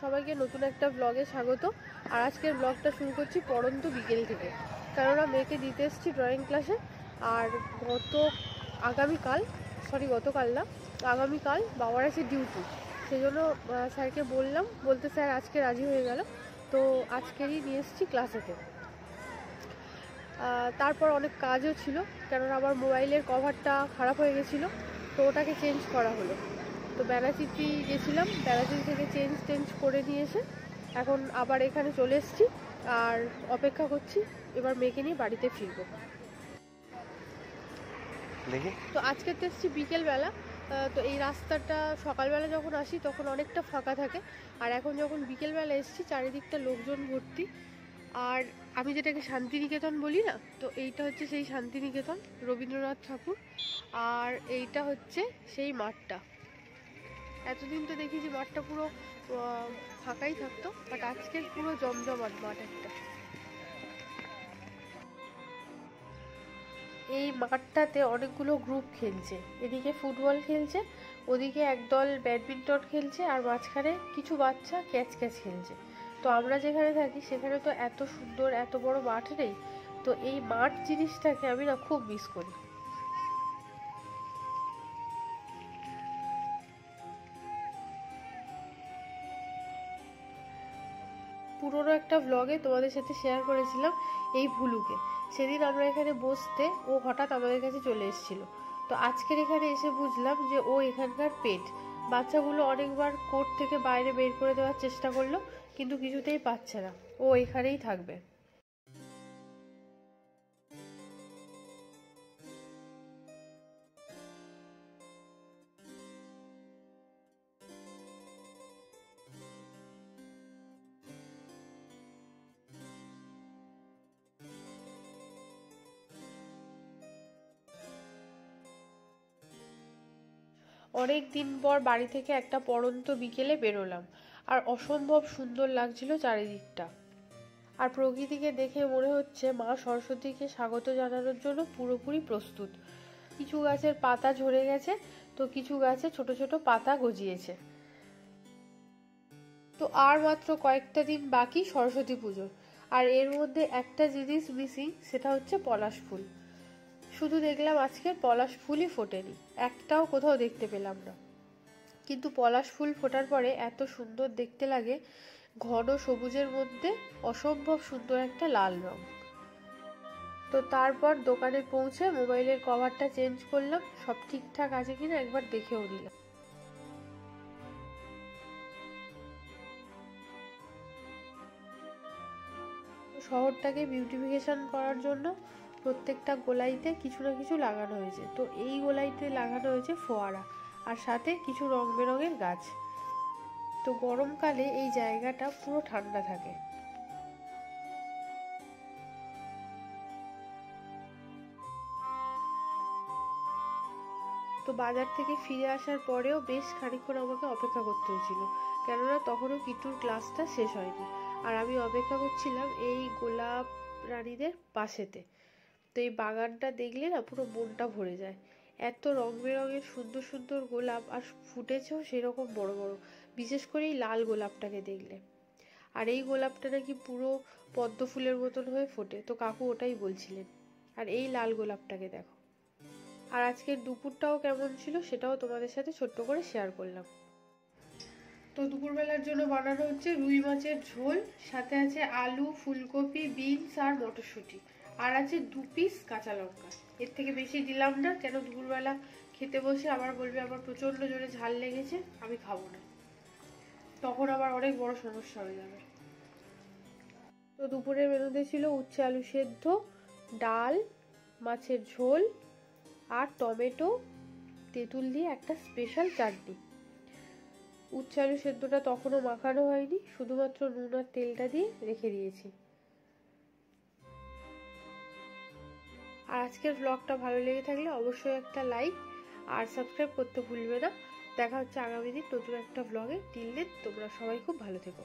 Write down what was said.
সবাইকে নতুন একটা ব্লগে স্বাগত। আর আজকের ব্লগটা শুরু করছি পড়ন্ত বিকেল থেকে, কেননা মেয়েকে দিতে এসেছি ড্রয়িং ক্লাসে। আর আগামীকাল বাবার আছে ডিউটি, সেই জন্য স্যারকে বলতে স্যার আজকে রাজি হয়ে গেল, তো আজকেরই নিয়ে এসেছি ক্লাসেতে। তারপর অনেক কাজও ছিল, কেননা আমার মোবাইলের কভারটা খারাপ হয়ে গেছিলো, তো ওটাকে চেঞ্জ করা হলো। তো বেলাচিত্রি গেছিলাম, বেলাচিত্রি থেকে চেঞ্জ করে নিয়ে এসে এখন আবার এখানে চলে এসেছি আর অপেক্ষা করছি এবার মেয়েকে নিয়ে বাড়িতে ফিরবো। তো আজকে তো এসেছি বিকেলবেলা, তো এই রাস্তাটা সকালবেলা যখন আসি তখন অনেকটা ফাঁকা থাকে, আর এখন যখন বিকেলবেলা এসেছি চারিদিকটা লোকজন ভর্তি। আর আমি যেটাকে শান্তিনিকেতন বলি না, তো এইটা হচ্ছে সেই শান্তিনিকেতন, রবীন্দ্রনাথ ঠাকুর। আর এইটা হচ্ছে সেই মাঠটা। এতদিন তো দেখি যে মাঠটা পুরো ফাঁকাই থাকতো, বাট আজকে পুরো জমজমাট মাঠ একটা। এই মাঠটাতে অনেকগুলো গ্রুপ খেলছে, এদিকে ফুটবল খেলছে, ওদিকে একদল ব্যাডমিন্টন খেলছে, আর মাঝখানে কিছু বাচ্চা ক্যাচ খেলছে। তো আমরা যেখানে থাকি সেখানে তো এত সুন্দর এত বড় মাঠ নেই, তো এই মাঠ জিনিসটাকে আমি না খুব মিস করি। পুরোনো একটা ব্লগে তোমাদের সাথে শেয়ার করেছিলাম এই ভুলুকে। সেদিন আমরা এখানে বসতে ও হঠাৎ আমাদের কাছে চলে এসেছিল, তো আজকের এখানে এসে বুঝলাম যে ও এখানকার পেট। বাচ্চাগুলো অনেকবার কোর্ট থেকে বাইরে বের করে দেওয়ার চেষ্টা করলো, কিন্তু কিছুতেই পাচ্ছে না, ও এখানেই থাকবে। অনেক দিন পর বাড়ি থেকে একটা পড়ন্ত বিকেলে বেরোলাম, আর অসম্ভব সুন্দর লাগছিল চারিদিকটা। আর প্রকৃতিকে দেখে মনে হচ্ছে মা সরস্বতীকে স্বাগত জানানোর জন্য পুরোপুরি প্রস্তুত। কিছু গাছের পাতা ঝরে গেছে, তো কিছু গাছে ছোট ছোট পাতা গজিয়েছে। তো আর মাত্র কয়েকটা দিন বাকি সরস্বতী পুজোর, আর এর মধ্যে একটা জিনিস মিসিং, সেটা হচ্ছে পলাশ ফুল। শুধু দেখলাম আজকের পলাশ ফুলই ফোটেনি, একটাও কোথাও দেখতে পেলাম না। কিন্তু পলাশ ফুল ফোটার পরে এত সুন্দর দেখতে লাগে, ঘন সবুজের মধ্যে অসম্ভব সুন্দর একটা লাল রং। তো তারপর দোকানে পৌঁছে মোবাইলের কভারটা চেঞ্জ করলাম, সব ঠিকঠাক আছে কিনা একবার দেখেও নিলাম। শহরটাকে বিউটিফিকেশন করার জন্য প্রত্যেকটা গোলাইতে কিছু না কিছু লাগানো হয়েছে। তো এই গোলাইতে লাগানো হয়েছে ফোয়ারা, আর সাথে কিছু রং বেরঙের গাছ। তো গরমকালে এই জায়গাটা পুরো ঠান্ডা থাকে। তো বাজার থেকে ফিরে আসার পরেও বেশ খানিকক্ষণ আমাকে অপেক্ষা করতে হয়েছিল, কেননা তখনও কিট্টুর ক্লাসটা শেষ হয়নি। আর আমি অপেক্ষা করছিলাম এই গোলাপ রানীদের পাশেতে। তো এই বাগানটা দেখলে না পুরো মনটা ভরে যায়, এত রং বেরঙের সুন্দর সুন্দর গোলাপ, আর ফুটেছেও সেরকম বড় বড়, বিশেষ করে এই লাল গোলাপটাকে দেখলে। আর এই গোলাপটা নাকি পুরো পদ্ম ফুলের মতন হয়ে ফোটে, তো কাকু ওটাই বলছিলেন। আর এই লাল গোলাপটাকে দেখো। আর আজকের দুপুরটাও কেমন ছিল সেটাও তোমাদের সাথে ছোট্ট করে শেয়ার করলাম। তো দুপুরবেলার জন্য বানানো হচ্ছে রুই মাছের ঝোল, সাথে আছে আলু, ফুলকপি, বিনস আর মটরশুঁটি, আর আছে 2 পিস কাঁচা লঙ্কা। এর থেকে বেশি দিলাম না, কেন দুপুরবেলা খেতে বসে আবার বলবে আমার প্রচন্ড জোরে ঝাল লেগেছে, আমি খাবো না, তখন আবার অনেক বড় সমস্যা হয়ে যাবে। তো দুপুরের মেনুতে ছিল উচ্ছে আলু সেদ্ধ, ডাল, মাছের ঝোল, আর টমেটো তেঁতুল দিয়ে একটা স্পেশাল চাটনি। উচ্ছে আলু সেদ্ধটা তখনও মাখানো হয়নি, শুধুমাত্র নুন আর তেলটা দিয়ে রেখে দিয়েছি। আর আজকের ব্লগটা ভালো লেগে থাকলে অবশ্যই একটা লাইক আর সাবস্ক্রাইব করতে ভুলবে না। দেখা হচ্ছে আগামী দিন নতুন একটা ব্লগে। টিল দেন তোমরা সবাই খুব ভালো থেকো।